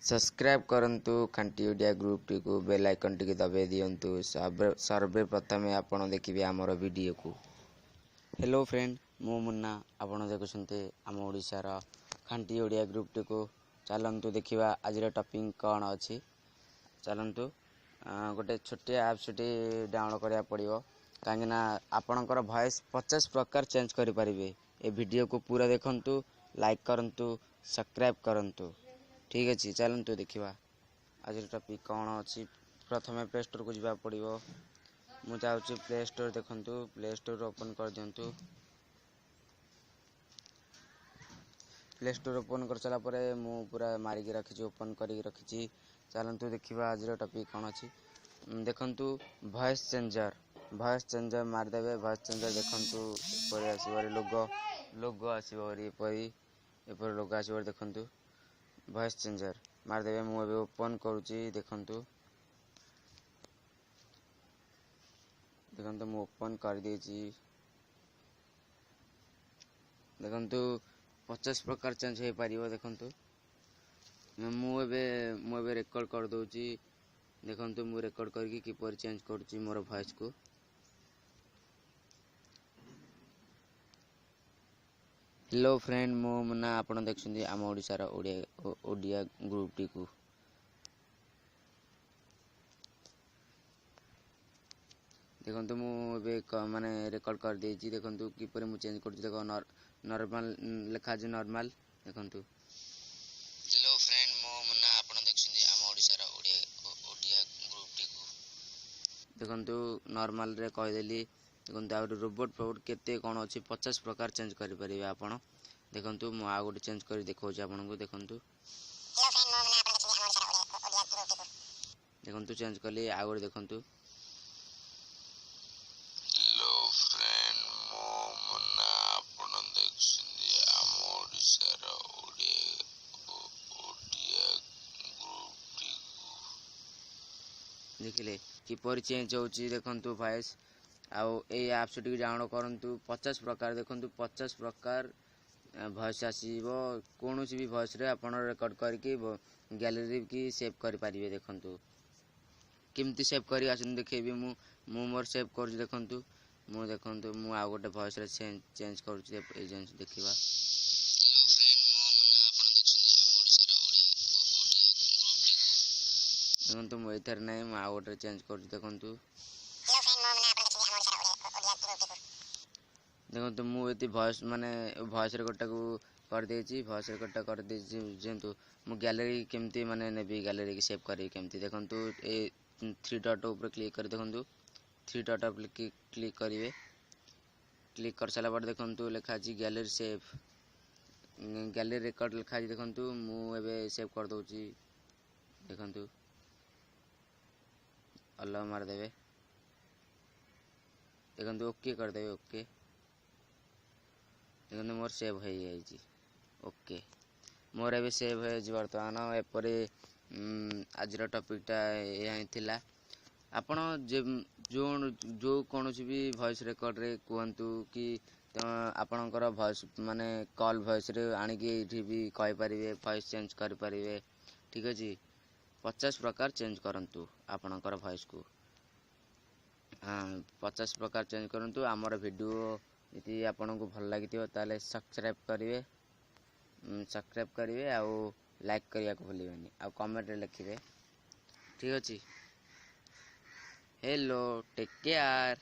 Subscribe करंतु खांटी Odia group T को bell icon T दबाई दियंतु सर्वे प्रथमे आपण देखिबे हमर वीडियो को। हेलो फ्रेंड मु मुन्ना आपण देखुछन्ते आम ओडिसा रा खांटी ओडिया ग्रुप टी को। चलंतु देखिबा आज रे टॉपिक कोन अछि। चलंतु गोटे छोटे ऐप्स टी डाउनलोड करिया पड़िबो काहेना आपणकर वॉइस 50 प्रकार चेंज करि परिबे। ए वीडियो को पूरा देखंतु, लाइक करंतु, सब्सक्राइब करंतु। ठीक अच्छे चलतु देखा आज टॉपिक कौन अच्छी। प्रथम प्ले स्टोर को जावा पड़ो। मु चाहूँ प्ले स्टोर देखंतु, प्ले स्टोर ओपन कर दियंतु। प्ले स्टोर ओपन कर सारा पर मु पूरा मारिकी रखी ओपन करके रखी। चलतु देखा आज टॉपिक कौन अच्छी। देखंतु वॉइस चेंजर मारदेवे। वॉइस चेंजर देखंतु ऊपर आसो लोगो आसो एपर लोगो आसो देखंतु। वॉइस चेंजर मारदेवे मु एबे ओपन करूची। देखंतु मु ओपन कर देची। देखंतु 50 प्रकार चेंज हो पारिबो। देखंतु मु एबे रिकॉर्ड कर दोची। देखंतु मु रिकॉर्ड करके किपर चेंज करूची मोर वॉइस को। हेलो फ्रेंड मो मुन्ना आपण देखछन्ती आम ओडिसा रा ओडिया ग्रुप टी को। देखंतु मु एबे माने रिकॉर्ड कर देची। देखंतु किपर मु चेंज करछि। देखो नॉर्मल लिखा जे नॉर्मल। देखंतु हेलो फ्रेंड मो मुन्ना आपण देखछन्ती आम ओडिसा रा ओडिया ग्रुप टी को। देखंतु नॉर्मल रे कहि देली। देखंतु आ रोबोट केते कोन अछि 50 प्रकार चेंज करि परिबे आपण। देखंतु मु आ गोटे चेंज करि देखौछि आपन को। देखंतु देखंतु चेंज कली आ गोटे। देखंतु हेलो फ्रेंड मो मुन्ना आपण देखछन्ती आम ओडिसा रा ओडिया ग्रुप टी को। देखिले किपर चेंज होछि। देखंतु वॉइस आउ ए ऐप्स टी डाउनलोड करंतु। 50 प्रकार देखंतु 50 प्रकार वॉइस आसीबो। कोनोसी भी वॉइस रे आपण रिकॉर्ड करके गैलरी की सेव करि परिबे। देखंतु किमती सेव करि आछन देखेबी मु मोर सेव कर। देखंतु मु आ गोटे वॉइस रे चेंज करूछि। ए जेंस देखिबा। हेलो फ्रेंड मो मुन्ना आपण देखछन्ती आम ओडिसा रा ओडिया ग्रुप टी। देखंतु मु एथर नै मु आ गोटे चेंज करूछि। देखंतु देखो मु ये वॉइस माने वॉइस रेकॉर्ड को कर देची। वॉइस रेकॉर्ड कर देची जेंतु मु गैलरी केमती माने नेबी गैलरी की सेव करी केमती। देखंतु ए 3 डॉट ऊपर क्लिक कर। देखंतु 3 डॉट पर क्लिक करिवे। क्लिक कर साला बाद देखंतु लिखा छी गैलरी सेव। गैलरी रेकॉर्ड लिखा छी। देखंतु मु एबे सेव कर दोची। देखंतु अल्लाह मार देबे। देखंतु ओके कर देबे। ओके देखंतु मोर सेव हो जाइए। ओके मोर एबे सेव हो जी। वर्तमान एपरे आज टॉपिकटा यही थिला। आपण जो कौन भी वॉइस रेकॉर्ड रे कहतु कि आपणकर वॉइस माने कॉल वॉइस रे आणिकी एठी भी कहि परिबे। वॉइस चेंज कर परिबे। ठीक अछि 50 प्रकार चेंज करंतु आपणकर वॉइस को। 50 प्रकार चेंज करंतु। हमर वीडियो यदि आपन को भल लागिथिबो ताले सब्सक्राइब करिवे आ लाइक करिया को भूलिबेनी आ कमेंट रे लिखिबे। ठीक अछि हेलो टेक केयर।